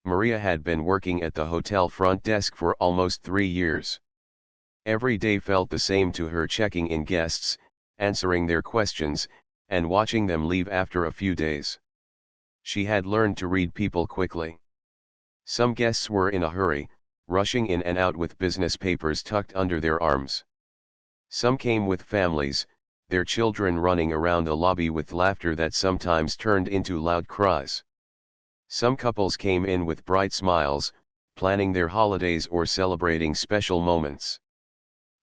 Maria had been working at the hotel front desk for almost 3 years. Every day felt the same to her, checking in guests, answering their questions, and watching them leave after a few days. She had learned to read people quickly. Some guests were in a hurry, rushing in and out with business papers tucked under their arms. Some came with families, their children running around the lobby with laughter that sometimes turned into loud cries. Some couples came in with bright smiles, planning their holidays or celebrating special moments.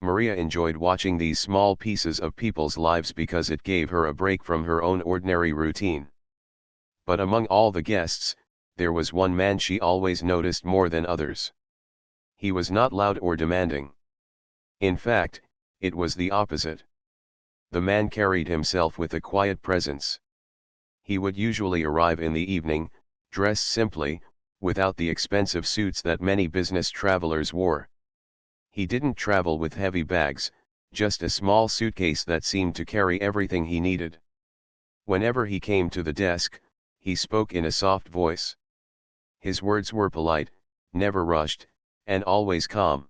Maria enjoyed watching these small pieces of people's lives because it gave her a break from her own ordinary routine. But among all the guests, there was one man she always noticed more than others. He was not loud or demanding. In fact, it was the opposite. The man carried himself with a quiet presence. He would usually arrive in the evening, dressed simply, without the expensive suits that many business travelers wore. He didn't travel with heavy bags, just a small suitcase that seemed to carry everything he needed. Whenever he came to the desk, he spoke in a soft voice. His words were polite, never rushed, and always calm.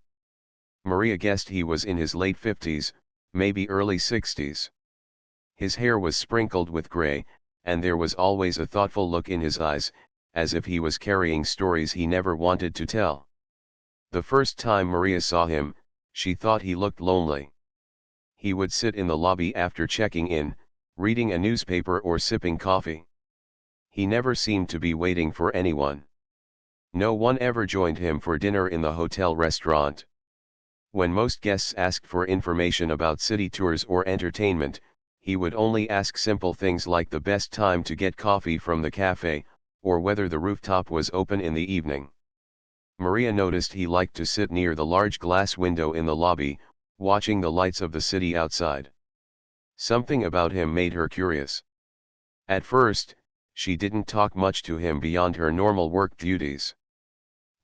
Maria guessed he was in his late 50s, maybe early 60s. His hair was sprinkled with gray, and there was always a thoughtful look in his eyes, as if he was carrying stories he never wanted to tell. The first time Maria saw him, she thought he looked lonely. He would sit in the lobby after checking in, reading a newspaper or sipping coffee. He never seemed to be waiting for anyone. No one ever joined him for dinner in the hotel restaurant. When most guests asked for information about city tours or entertainment, he would only ask simple things like the best time to get coffee from the cafe, or whether the rooftop was open in the evening. Maria noticed he liked to sit near the large glass window in the lobby, watching the lights of the city outside. Something about him made her curious. At first, she didn't talk much to him beyond her normal work duties.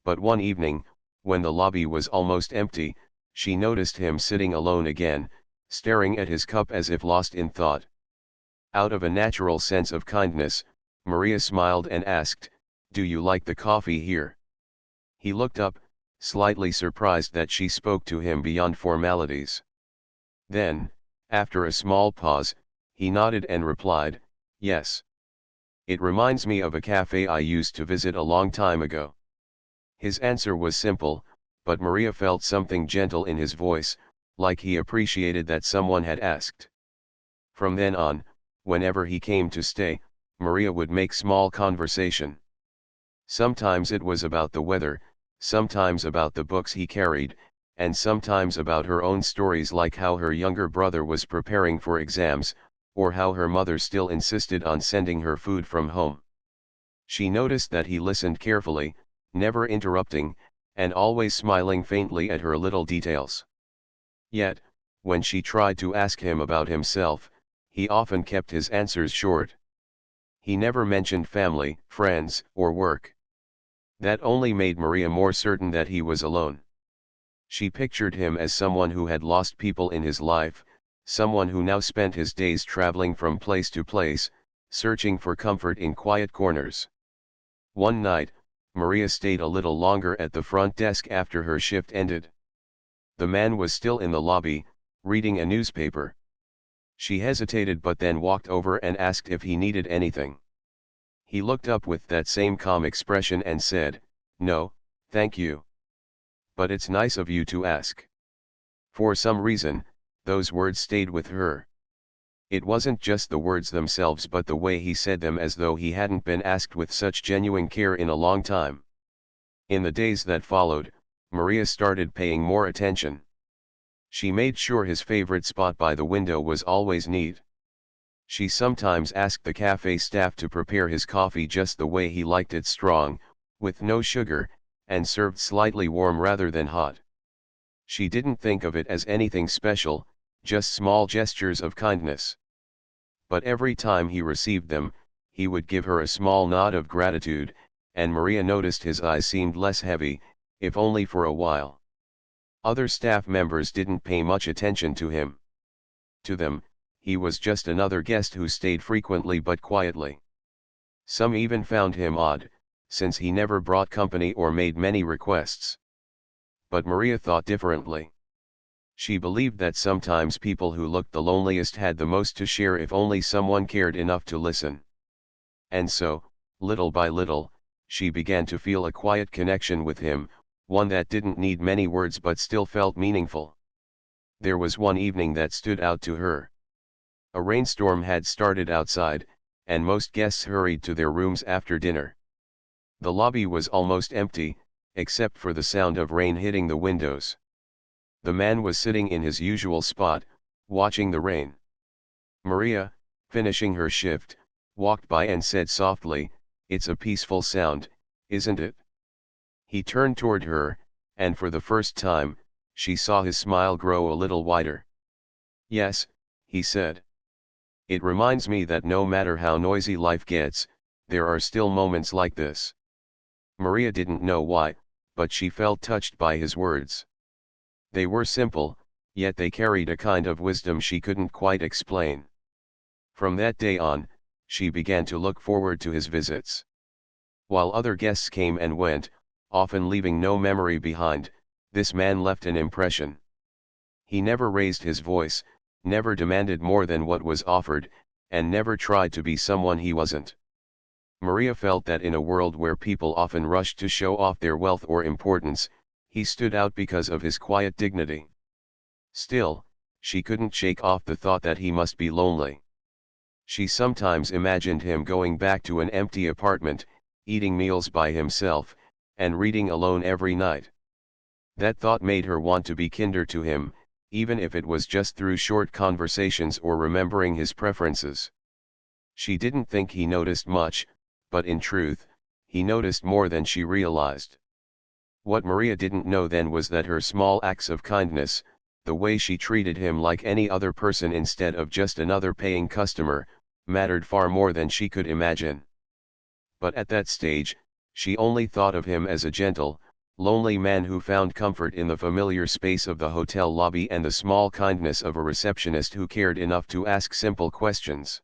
But one evening, when the lobby was almost empty, she noticed him sitting alone again, staring at his cup as if lost in thought. Out of a natural sense of kindness, Maria smiled and asked, "Do you like the coffee here?" He looked up, slightly surprised that she spoke to him beyond formalities. Then, after a small pause, he nodded and replied, "Yes. It reminds me of a cafe I used to visit a long time ago." His answer was simple, but Maria felt something gentle in his voice, like he appreciated that someone had asked. From then on, whenever he came to stay, Maria would make small conversation. Sometimes it was about the weather, sometimes about the books he carried, and sometimes about her own stories, like how her younger brother was preparing for exams, or how her mother still insisted on sending her food from home. She noticed that he listened carefully, never interrupting, and always smiling faintly at her little details. Yet, when she tried to ask him about himself, he often kept his answers short. He never mentioned family, friends, or work. That only made Maria more certain that he was alone. She pictured him as someone who had lost people in his life, someone who now spent his days traveling from place to place, searching for comfort in quiet corners. One night, Maria stayed a little longer at the front desk after her shift ended. The man was still in the lobby, reading a newspaper. She hesitated but then walked over and asked if he needed anything. He looked up with that same calm expression and said, "No, thank you. But it's nice of you to ask." For some reason, those words stayed with her. It wasn't just the words themselves but the way he said them, as though he hadn't been asked with such genuine care in a long time. In the days that followed, Maria started paying more attention. She made sure his favorite spot by the window was always neat. She sometimes asked the cafe staff to prepare his coffee just the way he liked it, strong, with no sugar, and served slightly warm rather than hot. She didn't think of it as anything special, just small gestures of kindness. But every time he received them, he would give her a small nod of gratitude, and Maria noticed his eyes seemed less heavy, if only for a while. Other staff members didn't pay much attention to him. To them, he was just another guest who stayed frequently but quietly. Some even found him odd, since he never brought company or made many requests. But Maria thought differently. She believed that sometimes people who looked the loneliest had the most to share if only someone cared enough to listen. And so, little by little, she began to feel a quiet connection with him, one that didn't need many words but still felt meaningful. There was one evening that stood out to her. A rainstorm had started outside, and most guests hurried to their rooms after dinner. The lobby was almost empty, except for the sound of rain hitting the windows. The man was sitting in his usual spot, watching the rain. Maria, finishing her shift, walked by and said softly, "It's a peaceful sound, isn't it?" He turned toward her, and for the first time, she saw his smile grow a little wider. "Yes," he said. "It reminds me that no matter how noisy life gets, there are still moments like this." Maria didn't know why, but she felt touched by his words. They were simple, yet they carried a kind of wisdom she couldn't quite explain. From that day on, she began to look forward to his visits. While other guests came and went, often leaving no memory behind, this man left an impression. He never raised his voice, never demanded more than what was offered, and never tried to be someone he wasn't. Maria felt that in a world where people often rushed to show off their wealth or importance, he stood out because of his quiet dignity. Still, she couldn't shake off the thought that he must be lonely. She sometimes imagined him going back to an empty apartment, eating meals by himself, and reading alone every night. That thought made her want to be kinder to him, even if it was just through short conversations or remembering his preferences. She didn't think he noticed much, but in truth, he noticed more than she realized. What Maria didn't know then was that her small acts of kindness, the way she treated him like any other person instead of just another paying customer, mattered far more than she could imagine. But at that stage, she only thought of him as a gentle, lonely man who found comfort in the familiar space of the hotel lobby and the small kindness of a receptionist who cared enough to ask simple questions.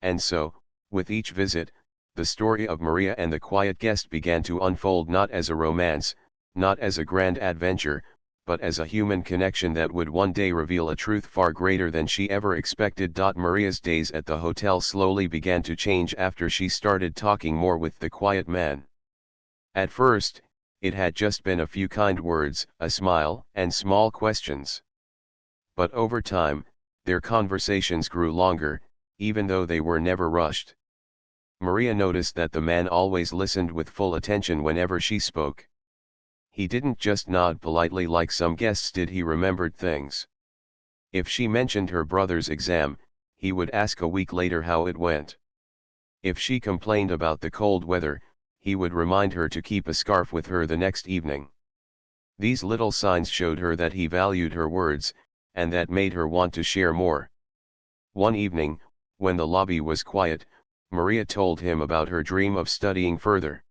And so, with each visit, the story of Maria and the quiet guest began to unfold not as a romance, not as a grand adventure, but as a human connection that would one day reveal a truth far greater than she ever expected. Maria's days at the hotel slowly began to change after she started talking more with the quiet man. At first, it had just been a few kind words, a smile, and small questions. But over time, their conversations grew longer, even though they were never rushed. Maria noticed that the man always listened with full attention whenever she spoke. He didn't just nod politely like some guests did, he remembered things. If she mentioned her brother's exam, he would ask a week later how it went. If she complained about the cold weather, he would remind her to keep a scarf with her the next evening. These little signs showed her that he valued her words, and that made her want to share more. One evening, when the lobby was quiet, Maria told him about her dream of studying further.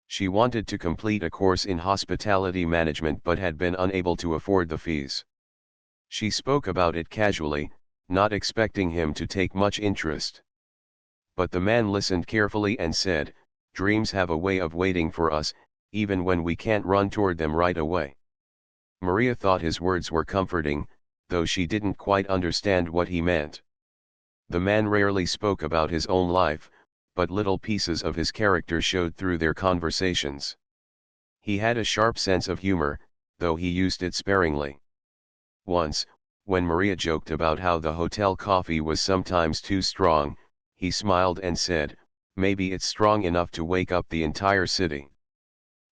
She wanted to complete a course in hospitality management but had been unable to afford the fees. She spoke about it casually, not expecting him to take much interest. But the man listened carefully and said, "Dreams have a way of waiting for us, even when we can't run toward them right away." Maria thought his words were comforting, though she didn't quite understand what he meant. The man rarely spoke about his own life, but little pieces of his character showed through their conversations. He had a sharp sense of humor, though he used it sparingly. Once, when Maria joked about how the hotel coffee was sometimes too strong, he smiled and said, "Maybe it's strong enough to wake up the entire city."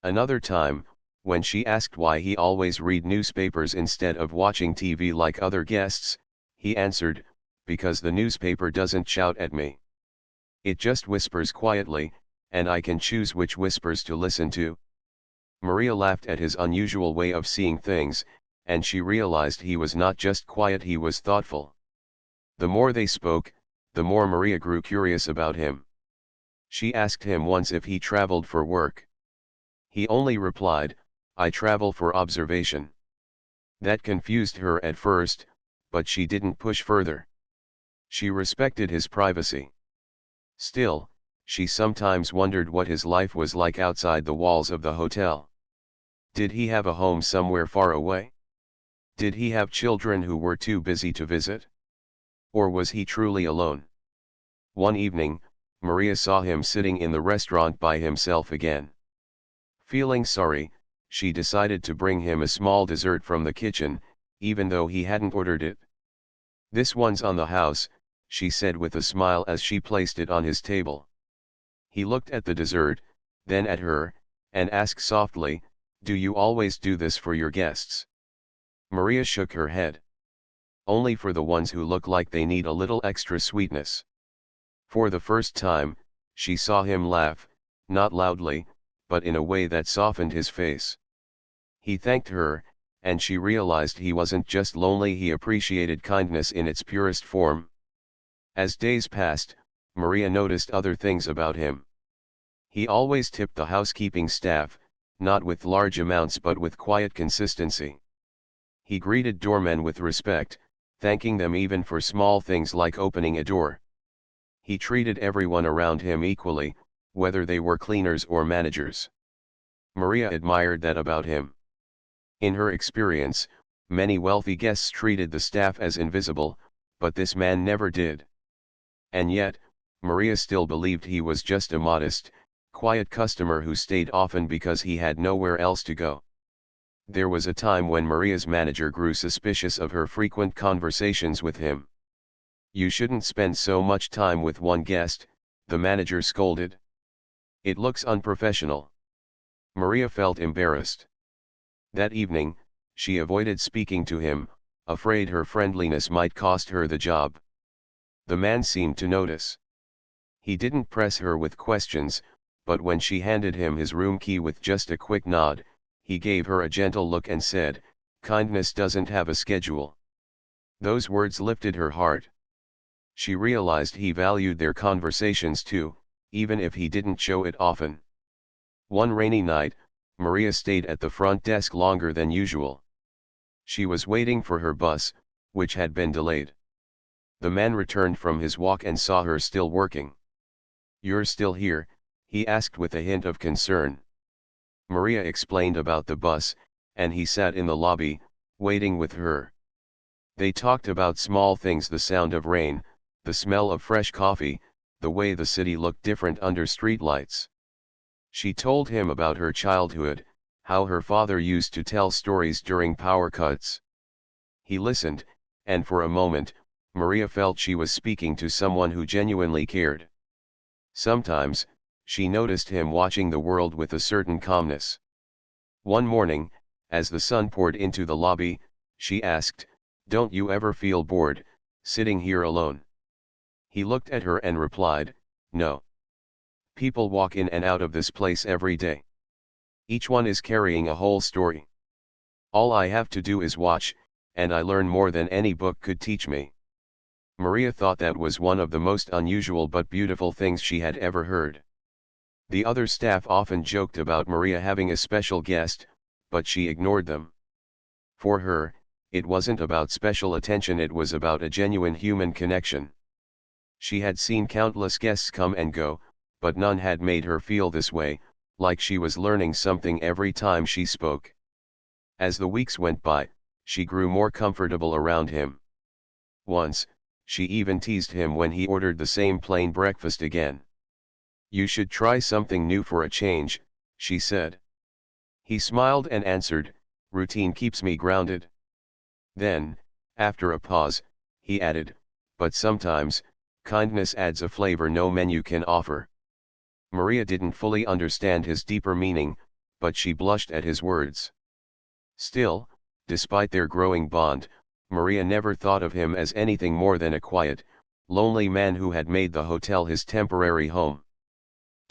Another time, when she asked why he always read newspapers instead of watching TV like other guests, he answered, "Because the newspaper doesn't shout at me. It just whispers quietly, and I can choose which whispers to listen to." Maria laughed at his unusual way of seeing things, and she realized he was not just quiet, he was thoughtful. The more they spoke, the more Maria grew curious about him. She asked him once if he traveled for work. He only replied, "I travel for observation." That confused her at first, but she didn't push further. She respected his privacy. Still, she sometimes wondered what his life was like outside the walls of the hotel. Did he have a home somewhere far away? Did he have children who were too busy to visit? Or was he truly alone? One evening, Maria saw him sitting in the restaurant by himself again. Feeling sorry, she decided to bring him a small dessert from the kitchen, even though he hadn't ordered it. "This one's on the house," she said with a smile as she placed it on his table. He looked at the dessert, then at her, and asked softly, "Do you always do this for your guests?" Maria shook her head. "Only for the ones who look like they need a little extra sweetness." For the first time, she saw him laugh, not loudly, but in a way that softened his face. He thanked her, and she realized he wasn't just lonely, he appreciated kindness in its purest form. As days passed, Maria noticed other things about him. He always tipped the housekeeping staff, not with large amounts but with quiet consistency. He greeted doormen with respect, thanking them even for small things like opening a door. He treated everyone around him equally, whether they were cleaners or managers. Maria admired that about him. In her experience, many wealthy guests treated the staff as invisible, but this man never did. And yet, Maria still believed he was just a modest, quiet customer who stayed often because he had nowhere else to go. There was a time when Maria's manager grew suspicious of her frequent conversations with him. "You shouldn't spend so much time with one guest," the manager scolded. "It looks unprofessional." Maria felt embarrassed. That evening, she avoided speaking to him, afraid her friendliness might cost her the job. The man seemed to notice. He didn't press her with questions, but when she handed him his room key with just a quick nod, he gave her a gentle look and said, "Kindness doesn't have a schedule." Those words lifted her heart. She realized he valued their conversations too, even if he didn't show it often. One rainy night, Maria stayed at the front desk longer than usual. She was waiting for her bus, which had been delayed. The man returned from his walk and saw her still working. "You're still here?" he asked with a hint of concern. Maria explained about the bus, and he sat in the lobby, waiting with her. They talked about small things: the sound of rain, the smell of fresh coffee, the way the city looked different under streetlights. She told him about her childhood, how her father used to tell stories during power cuts. He listened, and for a moment, Maria felt she was speaking to someone who genuinely cared. Sometimes, she noticed him watching the world with a certain calmness. One morning, as the sun poured into the lobby, she asked, "Don't you ever feel bored, sitting here alone?" He looked at her and replied, "No. People walk in and out of this place every day. Each one is carrying a whole story. All I have to do is watch, and I learn more than any book could teach me." Maria thought that was one of the most unusual but beautiful things she had ever heard. The other staff often joked about Maria having a special guest, but she ignored them. For her, it wasn't about special attention, it was about a genuine human connection. She had seen countless guests come and go, but none had made her feel this way, like she was learning something every time she spoke. As the weeks went by, she grew more comfortable around him. Once, she even teased him when he ordered the same plain breakfast again. "You should try something new for a change," she said. He smiled and answered, "Routine keeps me grounded." Then, after a pause, he added, "But sometimes, kindness adds a flavor no menu can offer." Maria didn't fully understand his deeper meaning, but she blushed at his words. Still, despite their growing bond, Maria never thought of him as anything more than a quiet, lonely man who had made the hotel his temporary home.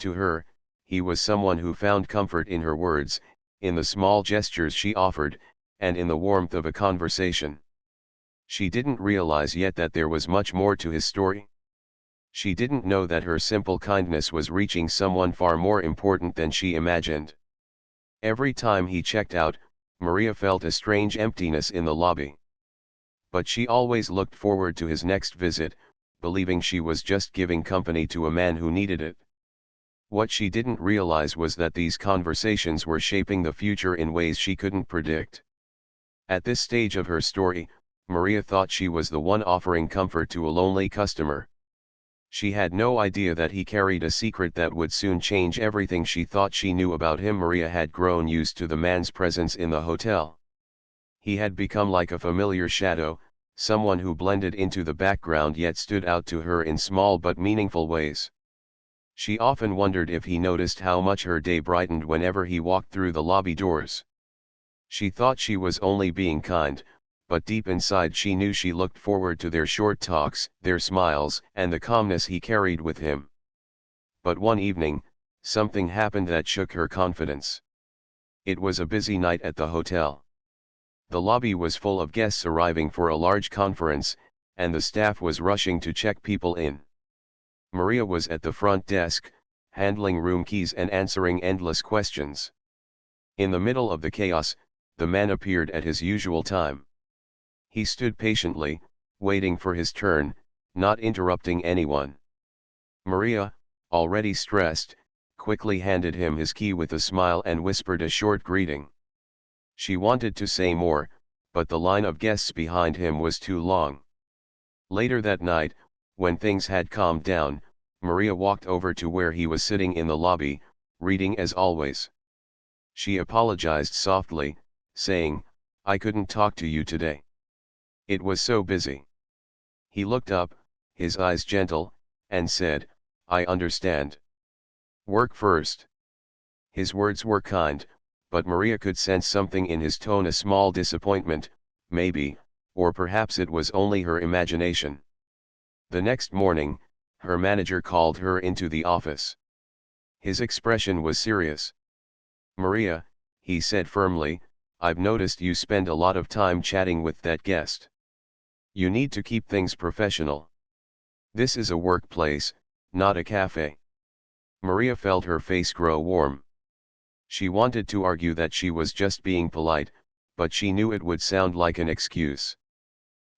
To her, he was someone who found comfort in her words, in the small gestures she offered, and in the warmth of a conversation. She didn't realize yet that there was much more to his story. She didn't know that her simple kindness was reaching someone far more important than she imagined. Every time he checked out, Maria felt a strange emptiness in the lobby. But she always looked forward to his next visit, believing she was just giving company to a man who needed it. What she didn't realize was that these conversations were shaping the future in ways she couldn't predict. At this stage of her story, Maria thought she was the one offering comfort to a lonely customer. She had no idea that he carried a secret that would soon change everything she thought she knew about him. Maria had grown used to the man's presence in the hotel. He had become like a familiar shadow, someone who blended into the background yet stood out to her in small but meaningful ways. She often wondered if he noticed how much her day brightened whenever he walked through the lobby doors. She thought she was only being kind, but deep inside she knew she looked forward to their short talks, their smiles, and the calmness he carried with him. But one evening, something happened that shook her confidence. It was a busy night at the hotel. The lobby was full of guests arriving for a large conference, and the staff was rushing to check people in. Maria was at the front desk, handling room keys and answering endless questions. In the middle of the chaos, the man appeared at his usual time. He stood patiently, waiting for his turn, not interrupting anyone. Maria, already stressed, quickly handed him his key with a smile and whispered a short greeting. She wanted to say more, but the line of guests behind him was too long. Later that night, when things had calmed down, Maria walked over to where he was sitting in the lobby, reading as always. She apologized softly, saying, "I couldn't talk to you today. It was so busy." He looked up, his eyes gentle, and said, "I understand. Work first." His words were kind, but Maria could sense something in his tone, a small disappointment, maybe, or perhaps it was only her imagination. The next morning, her manager called her into the office. His expression was serious. "Maria," he said firmly, "I've noticed you spend a lot of time chatting with that guest. You need to keep things professional. This is a workplace, not a cafe." Maria felt her face grow warm. She wanted to argue that she was just being polite, but she knew it would sound like an excuse.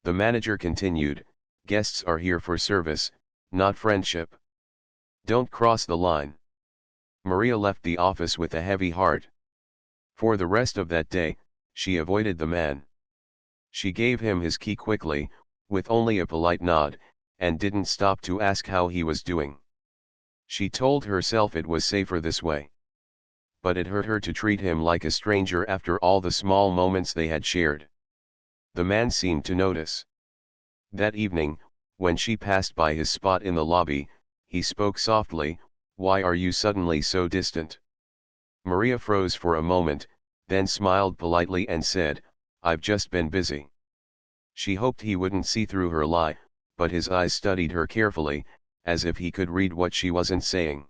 The manager continued, "Guests are here for service, not friendship. Don't cross the line." Maria left the office with a heavy heart. For the rest of that day, she avoided the man. She gave him his key quickly, with only a polite nod, and didn't stop to ask how he was doing. She told herself it was safer this way. But it hurt her to treat him like a stranger after all the small moments they had shared. The man seemed to notice. That evening, when she passed by his spot in the lobby, he spoke softly, "Why are you suddenly so distant?" Maria froze for a moment, then smiled politely and said, "I've just been busy." She hoped he wouldn't see through her lie, but his eyes studied her carefully, as if he could read what she wasn't saying.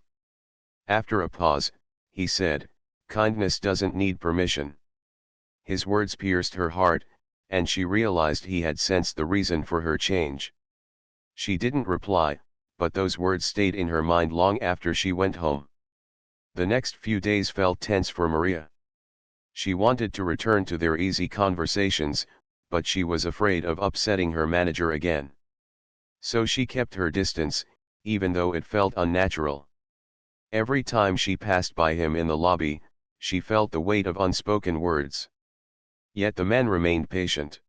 After a pause, he said, "Kindness doesn't need permission." His words pierced her heart, and she realized he had sensed the reason for her change. She didn't reply, but those words stayed in her mind long after she went home. The next few days felt tense for Maria. She wanted to return to their easy conversations, but she was afraid of upsetting her manager again. So she kept her distance, even though it felt unnatural. Every time she passed by him in the lobby, she felt the weight of unspoken words. Yet the man remained patient.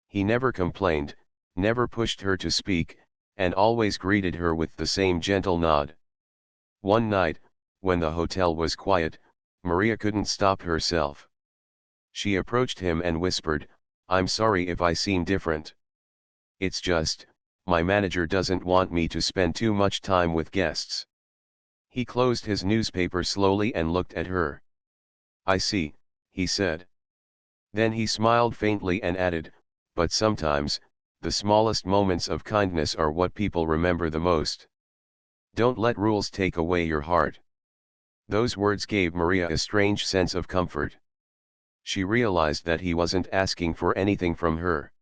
He never complained, never pushed her to speak, and always greeted her with the same gentle nod. One night, when the hotel was quiet, Maria couldn't stop herself. She approached him and whispered, "I'm sorry if I seem different. It's just, my manager doesn't want me to spend too much time with guests." He closed his newspaper slowly and looked at her. "I see," he said. Then he smiled faintly and added, "But sometimes, the smallest moments of kindness are what people remember the most. Don't let rules take away your heart." Those words gave Maria a strange sense of comfort. She realized that he wasn't asking for anything from her.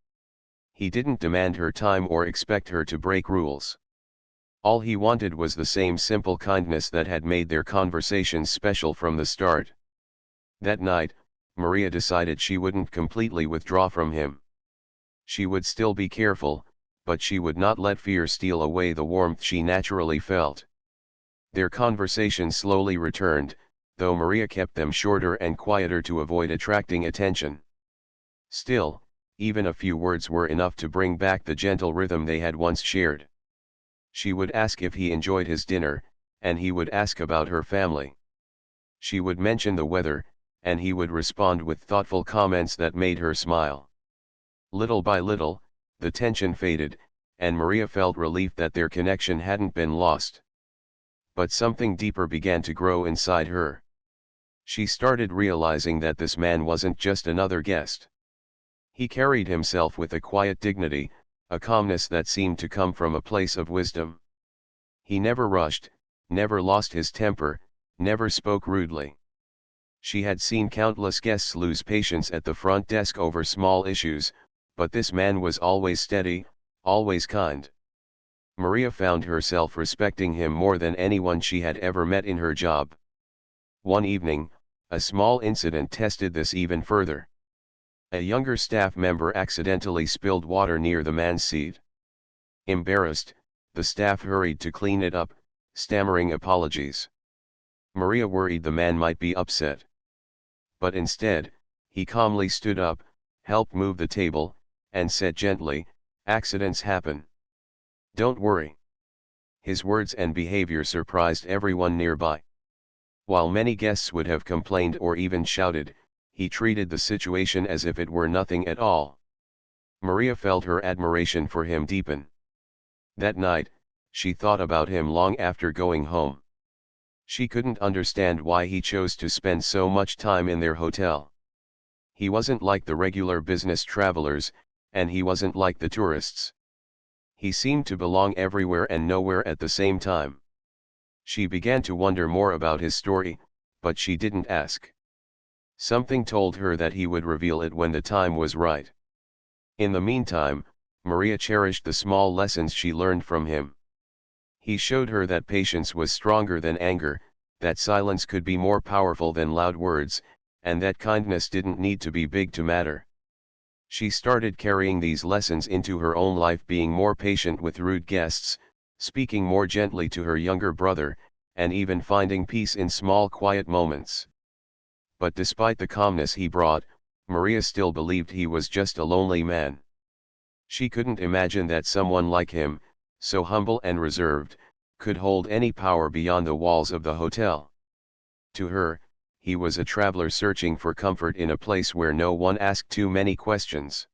He didn't demand her time or expect her to break rules. All he wanted was the same simple kindness that had made their conversations special from the start. That night, Maria decided she wouldn't completely withdraw from him. She would still be careful, but she would not let fear steal away the warmth she naturally felt. Their conversation slowly returned, though Maria kept them shorter and quieter to avoid attracting attention. Still, even a few words were enough to bring back the gentle rhythm they had once shared. She would ask if he enjoyed his dinner, and he would ask about her family. She would mention the weather, and he would respond with thoughtful comments that made her smile. Little by little, the tension faded, and Maria felt relief that their connection hadn't been lost. But something deeper began to grow inside her. She started realizing that this man wasn't just another guest. He carried himself with a quiet dignity, a calmness that seemed to come from a place of wisdom. He never rushed, never lost his temper, never spoke rudely. She had seen countless guests lose patience at the front desk over small issues, but this man was always steady, always kind. Maria found herself respecting him more than anyone she had ever met in her job. One evening, a small incident tested this even further. A younger staff member accidentally spilled water near the man's seat. Embarrassed, the staff hurried to clean it up, stammering apologies. Maria worried the man might be upset. But instead, he calmly stood up, helped move the table, and said gently, "Accidents happen. Don't worry." His words and behavior surprised everyone nearby. While many guests would have complained or even shouted, he treated the situation as if it were nothing at all. Maria felt her admiration for him deepen. That night, she thought about him long after going home. She couldn't understand why he chose to spend so much time in their hotel. He wasn't like the regular business travelers, and he wasn't like the tourists. He seemed to belong everywhere and nowhere at the same time. She began to wonder more about his story, but she didn't ask. Something told her that he would reveal it when the time was right. In the meantime, Maria cherished the small lessons she learned from him. He showed her that patience was stronger than anger, that silence could be more powerful than loud words, and that kindness didn't need to be big to matter. She started carrying these lessons into her own life, being more patient with rude guests, speaking more gently to her younger brother, and even finding peace in small quiet moments. But despite the calmness he brought, Maria still believed he was just a lonely man. She couldn't imagine that someone like him, so humble and reserved, could hold any power beyond the walls of the hotel. To her, he was a traveler searching for comfort in a place where no one asked too many questions.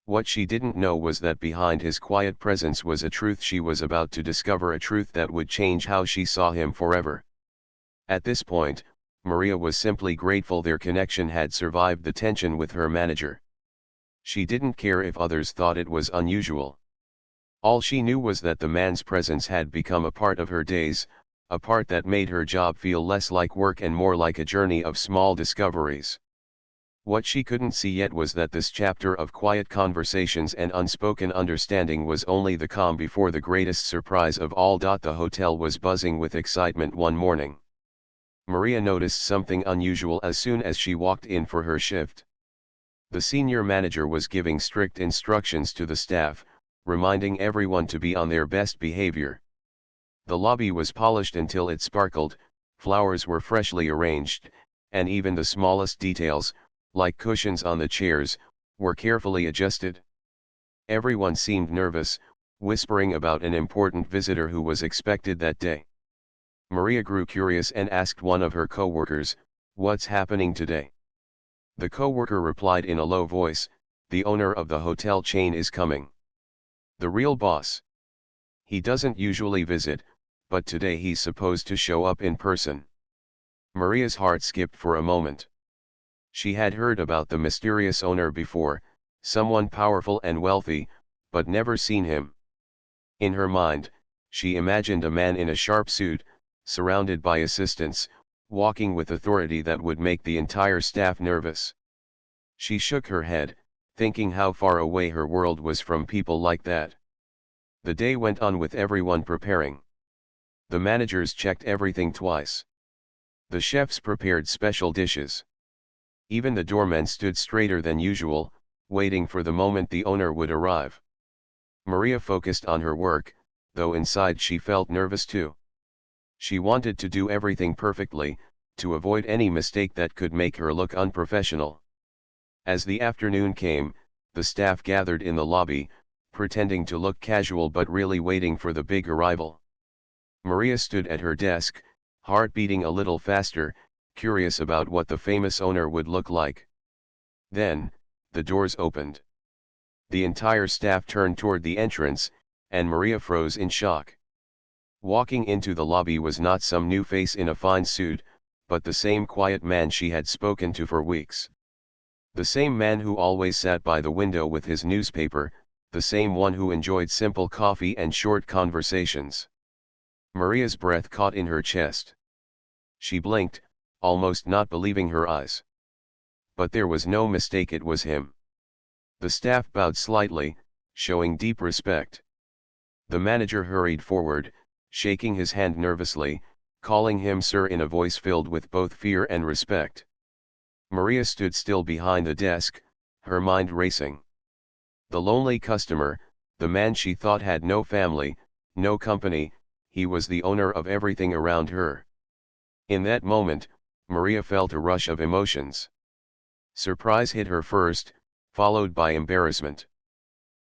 What she didn't know was that behind his quiet presence was a truth she was about to discover, a truth that would change how she saw him forever. At this point, Maria was simply grateful their connection had survived the tension with her manager. She didn't care if others thought it was unusual. All she knew was that the man's presence had become a part of her days, a part that made her job feel less like work and more like a journey of small discoveries. What she couldn't see yet was that this chapter of quiet conversations and unspoken understanding was only the calm before the greatest surprise of all. The hotel was buzzing with excitement one morning. Maria noticed something unusual as soon as she walked in for her shift. The senior manager was giving strict instructions to the staff, reminding everyone to be on their best behavior. The lobby was polished until it sparkled, flowers were freshly arranged, and even the smallest details, like cushions on the chairs, were carefully adjusted. Everyone seemed nervous, whispering about an important visitor who was expected that day. Maria grew curious and asked one of her co-workers, "What's happening today?" The co-worker replied in a low voice, "The owner of the hotel chain is coming. The real boss. He doesn't usually visit, but today he's supposed to show up in person." Maria's heart skipped for a moment. She had heard about the mysterious owner before, someone powerful and wealthy, but never seen him. In her mind, she imagined a man in a sharp suit, surrounded by assistants, walking with authority that would make the entire staff nervous. She shook her head, thinking how far away her world was from people like that. The day went on with everyone preparing. The managers checked everything twice. The chefs prepared special dishes. Even the doormen stood straighter than usual, waiting for the moment the owner would arrive. Maria focused on her work, though inside she felt nervous too. She wanted to do everything perfectly, to avoid any mistake that could make her look unprofessional. As the afternoon came, the staff gathered in the lobby, pretending to look casual but really waiting for the big arrival. Maria stood at her desk, heart beating a little faster, curious about what the famous owner would look like. Then, the doors opened. The entire staff turned toward the entrance, and Maria froze in shock. Walking into the lobby was not some new face in a fine suit, but the same quiet man she had spoken to for weeks. The same man who always sat by the window with his newspaper, the same one who enjoyed simple coffee and short conversations. Maria's breath caught in her chest. She blinked, almost not believing her eyes. But there was no mistake, it was him. The staff bowed slightly, showing deep respect. The manager hurried forward, shaking his hand nervously, calling him sir in a voice filled with both fear and respect. Maria stood still behind the desk, her mind racing. The lonely customer, the man she thought had no family, no company, he was the owner of everything around her. In that moment, Maria felt a rush of emotions. Surprise hit her first, followed by embarrassment.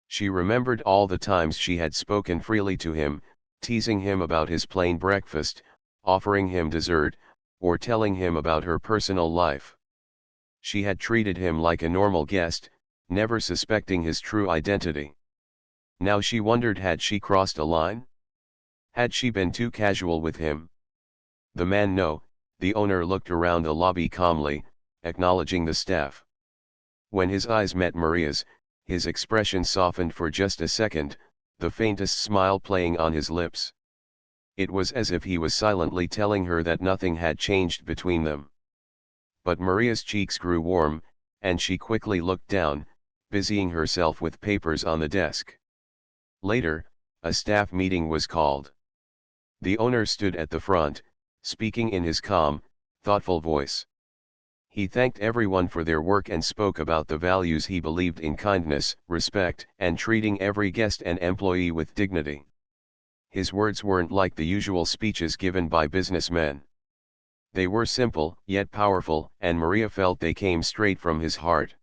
She remembered all the times she had spoken freely to him, teasing him about his plain breakfast, offering him dessert, or telling him about her personal life. She had treated him like a normal guest, never suspecting his true identity. Now she wondered, had she crossed a line? Had she been too casual with him? The man no, the owner looked around the lobby calmly, acknowledging the staff. When his eyes met Maria's, his expression softened for just a second, the faintest smile playing on his lips. It was as if he was silently telling her that nothing had changed between them. But Maria's cheeks grew warm, and she quickly looked down, busying herself with papers on the desk. Later, a staff meeting was called. The owner stood at the front, speaking in his calm, thoughtful voice. He thanked everyone for their work and spoke about the values he believed in: kindness, respect, and treating every guest and employee with dignity. His words weren't like the usual speeches given by businessmen. They were simple, yet powerful, and Maria felt they came straight from his heart.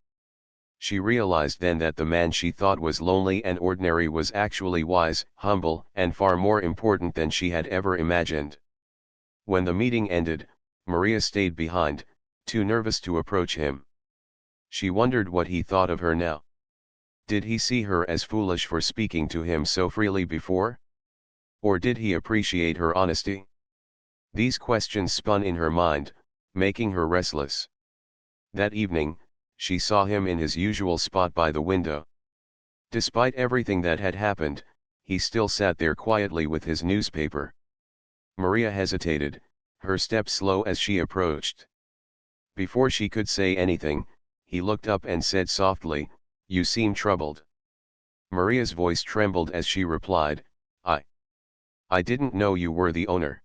She realized then that the man she thought was lonely and ordinary was actually wise, humble, and far more important than she had ever imagined. When the meeting ended, Maria stayed behind, too nervous to approach him. She wondered what he thought of her now. Did he see her as foolish for speaking to him so freely before? Or did he appreciate her honesty? These questions spun in her mind, making her restless. That evening, she saw him in his usual spot by the window. Despite everything that had happened, he still sat there quietly with his newspaper. Maria hesitated, her step slow as she approached. Before she could say anything, he looked up and said softly, "You seem troubled." Maria's voice trembled as she replied, I didn't know you were the owner.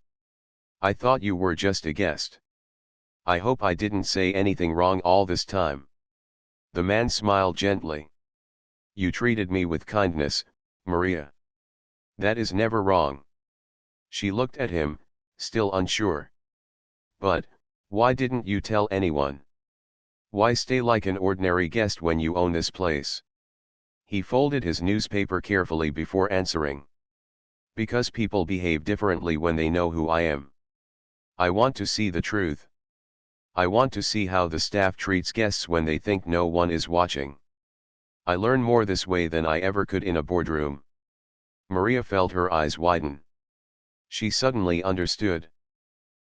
I thought you were just a guest. I hope I didn't say anything wrong all this time." The man smiled gently. "You treated me with kindness, Maria. That is never wrong." She looked at him, still unsure. "But, why didn't you tell anyone? Why stay like an ordinary guest when you own this place?" He folded his newspaper carefully before answering. "Because people behave differently when they know who I am. I want to see the truth. I want to see how the staff treats guests when they think no one is watching. I learn more this way than I ever could in a boardroom." Maria felt her eyes widen. She suddenly understood.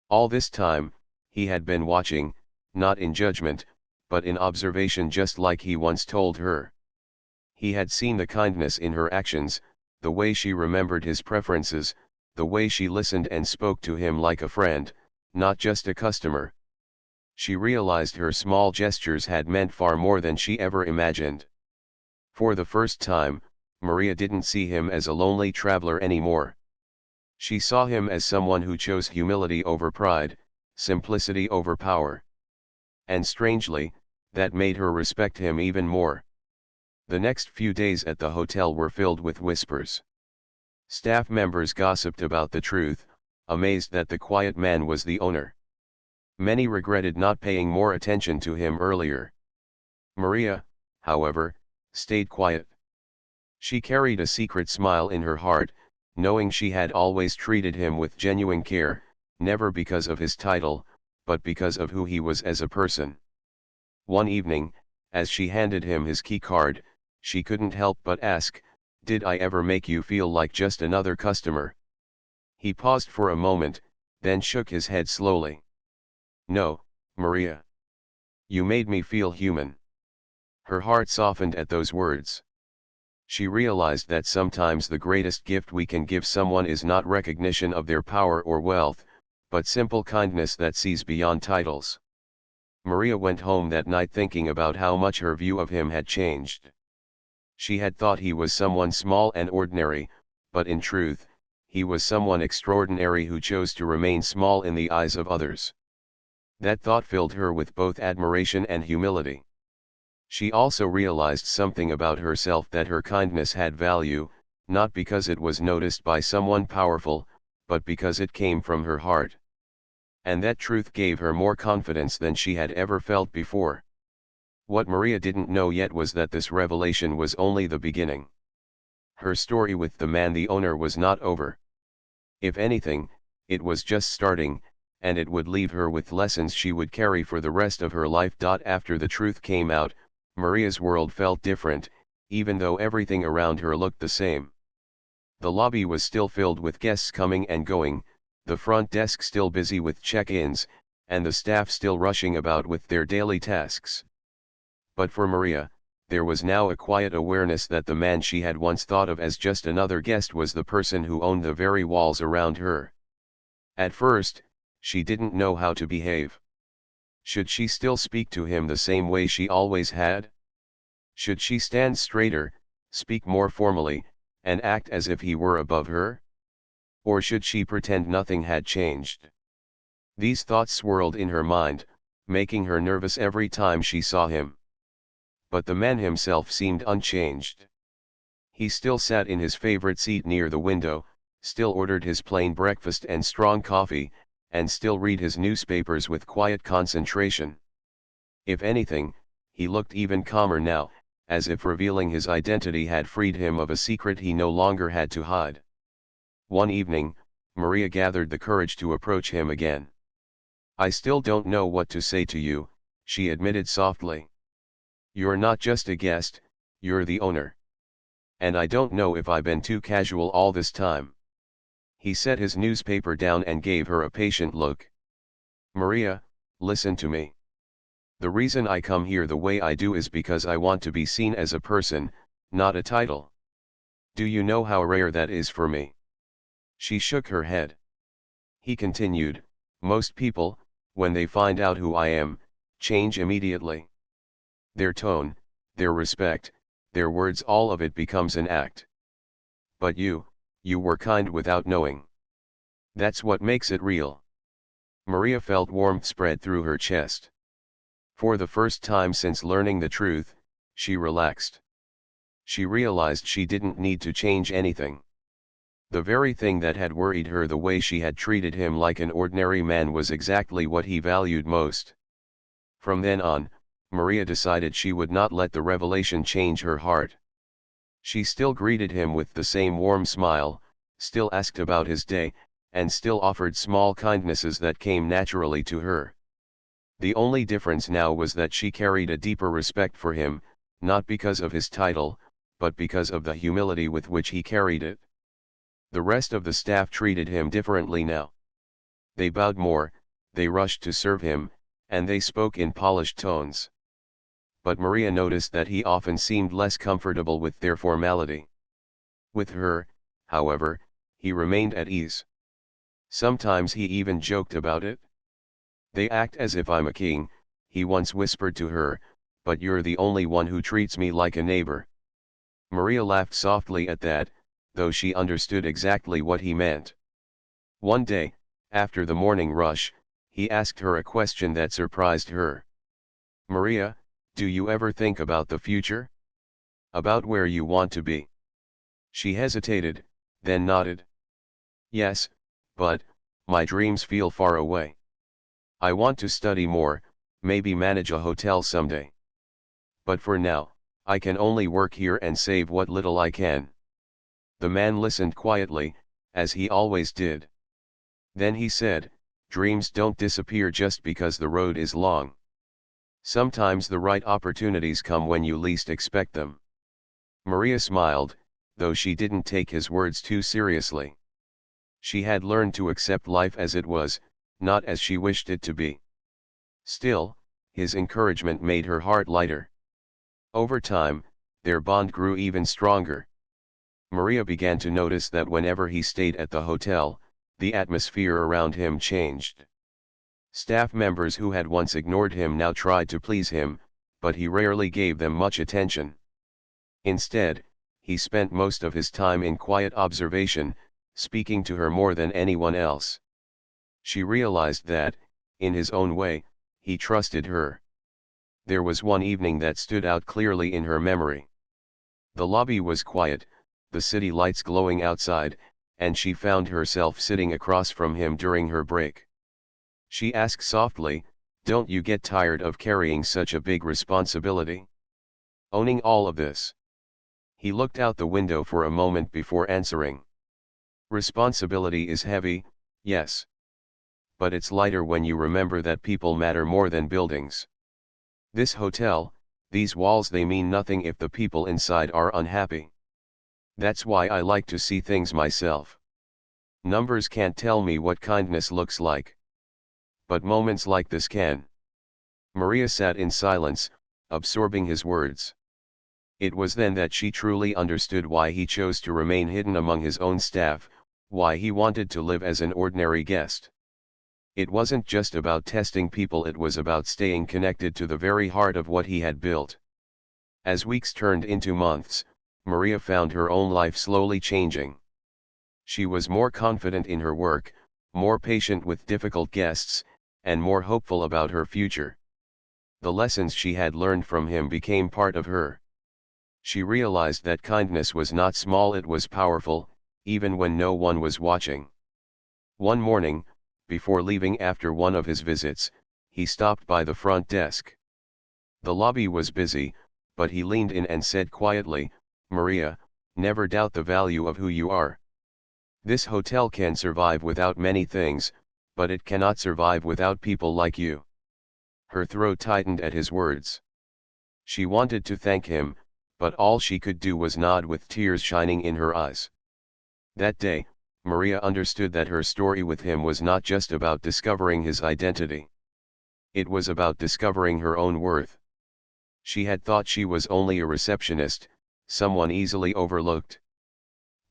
All this time, he had been watching, not in judgment, but in observation, just like he once told her. He had seen the kindness in her actions, the way she remembered his preferences, the way she listened and spoke to him like a friend, not just a customer. She realized her small gestures had meant far more than she ever imagined. For the first time, Maria didn't see him as a lonely traveler anymore. She saw him as someone who chose humility over pride, simplicity over power. And strangely, that made her respect him even more. The next few days at the hotel were filled with whispers. Staff members gossiped about the truth, amazed that the quiet man was the owner. Many regretted not paying more attention to him earlier. Maria, however, stayed quiet. She carried a secret smile in her heart, knowing she had always treated him with genuine care, never because of his title, but because of who he was as a person. One evening, as she handed him his key card, she couldn't help but ask, "Did I ever make you feel like just another customer?" He paused for a moment, then shook his head slowly. "No, Maria. You made me feel human." Her heart softened at those words. She realized that sometimes the greatest gift we can give someone is not recognition of their power or wealth, but simple kindness that sees beyond titles. Maria went home that night thinking about how much her view of him had changed. She had thought he was someone small and ordinary, but in truth, he was someone extraordinary who chose to remain small in the eyes of others. That thought filled her with both admiration and humility. She also realized something about herself, that her kindness had value, not because it was noticed by someone powerful, but because it came from her heart. And that truth gave her more confidence than she had ever felt before. What Maria didn't know yet was that this revelation was only the beginning. Her story with the man the owner was not over. If anything, it was just starting, and it would leave her with lessons she would carry for the rest of her life. After the truth came out, Maria's world felt different, even though everything around her looked the same. The lobby was still filled with guests coming and going, the front desk still busy with check-ins, and the staff still rushing about with their daily tasks. But for Maria, there was now a quiet awareness that the man she had once thought of as just another guest was the person who owned the very walls around her. At first, she didn't know how to behave. Should she still speak to him the same way she always had? Should she stand straighter, speak more formally, and act as if he were above her? Or should she pretend nothing had changed? These thoughts swirled in her mind, making her nervous every time she saw him. But the man himself seemed unchanged. He still sat in his favorite seat near the window, still ordered his plain breakfast and strong coffee, and still read his newspapers with quiet concentration. If anything, he looked even calmer now, as if revealing his identity had freed him of a secret he no longer had to hide. One evening, Maria gathered the courage to approach him again. "I still don't know what to say to you," she admitted softly. "You're not just a guest, you're the owner. And I don't know if I've been too casual all this time." He set his newspaper down and gave her a patient look. "Maria, listen to me. The reason I come here the way I do is because I want to be seen as a person, not a title. Do you know how rare that is for me?" She shook her head. He continued, "Most people, when they find out who I am, change immediately. Their tone, their respect, their words, all of it becomes an act. But you were kind without knowing. That's what makes it real." Maria felt warmth spread through her chest. For the first time since learning the truth, she relaxed. She realized she didn't need to change anything. The very thing that had worried her, the way she had treated him like an ordinary man, was exactly what he valued most. From then on, Maria decided she would not let the revelation change her heart. She still greeted him with the same warm smile, still asked about his day, and still offered small kindnesses that came naturally to her. The only difference now was that she carried a deeper respect for him, not because of his title, but because of the humility with which he carried it. The rest of the staff treated him differently now. They bowed more, they rushed to serve him, and they spoke in polished tones. But Maria noticed that he often seemed less comfortable with their formality. With her, however, he remained at ease. Sometimes he even joked about it. "They act as if I'm a king," he once whispered to her, "but you're the only one who treats me like a neighbor." Maria laughed softly at that, though she understood exactly what he meant. One day, after the morning rush, he asked her a question that surprised her. "Maria, do you ever think about the future? About where you want to be?" She hesitated, then nodded. "Yes, but, My dreams feel far away. I want to study more, maybe manage a hotel someday. But for now, I can only work here and save what little I can." The man listened quietly, as he always did. Then he said, "Dreams don't disappear just because the road is long. Sometimes the right opportunities come when you least expect them." Maria smiled, though she didn't take his words too seriously. She had learned to accept life as it was, not as she wished it to be. Still, his encouragement made her heart lighter. Over time, their bond grew even stronger. Maria began to notice that whenever he stayed at the hotel, the atmosphere around him changed. Staff members who had once ignored him now tried to please him, but he rarely gave them much attention. Instead, he spent most of his time in quiet observation, speaking to her more than anyone else. She realized that, in his own way, he trusted her. There was one evening that stood out clearly in her memory. The lobby was quiet, the city lights glowing outside, and she found herself sitting across from him during her break. She asked softly, "Don't you get tired of carrying such a big responsibility? Owning all of this?" He looked out the window for a moment before answering. "Responsibility is heavy, yes. But it's lighter when you remember that people matter more than buildings. This hotel, these walls, they mean nothing if the people inside are unhappy. That's why I like to see things myself. Numbers can't tell me what kindness looks like. But moments like this can." Maria sat in silence, absorbing his words. It was then that she truly understood why he chose to remain hidden among his own staff, why he wanted to live as an ordinary guest. It wasn't just about testing people, it was about staying connected to the very heart of what he had built. As weeks turned into months, Maria found her own life slowly changing. She was more confident in her work, more patient with difficult guests, and more hopeful about her future. The lessons she had learned from him became part of her. She realized that kindness was not small, it was powerful, even when no one was watching. One morning, before leaving after one of his visits, he stopped by the front desk. The lobby was busy, but he leaned in and said quietly, "Maria, never doubt the value of who you are. This hotel can survive without many things, but it cannot survive without people like you." Her throat tightened at his words. She wanted to thank him, but all she could do was nod with tears shining in her eyes. That day, Maria understood that her story with him was not just about discovering his identity. It was about discovering her own worth. She had thought she was only a receptionist, someone easily overlooked.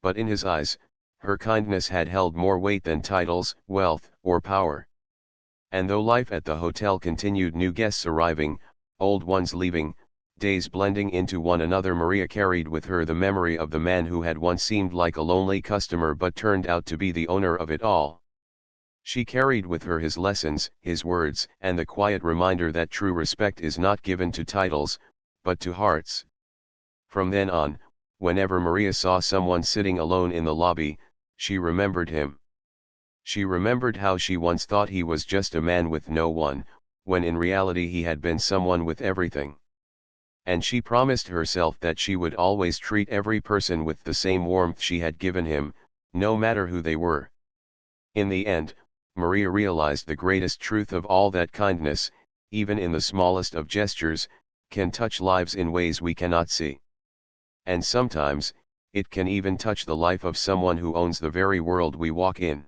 But in his eyes, her kindness had held more weight than titles, wealth, or power. And though life at the hotel continued, new guests arriving, old ones leaving, days blending into one another, Maria carried with her the memory of the man who had once seemed like a lonely customer but turned out to be the owner of it all. She carried with her his lessons, his words, and the quiet reminder that true respect is not given to titles, but to hearts. From then on, whenever Maria saw someone sitting alone in the lobby, she remembered him. She remembered how she once thought he was just a man with no one, when in reality he had been someone with everything. And she promised herself that she would always treat every person with the same warmth she had given him, no matter who they were. In the end, Maria realized the greatest truth of all, that kindness, even in the smallest of gestures, can touch lives in ways we cannot see. And sometimes, it can even touch the life of someone who owns the very world we walk in.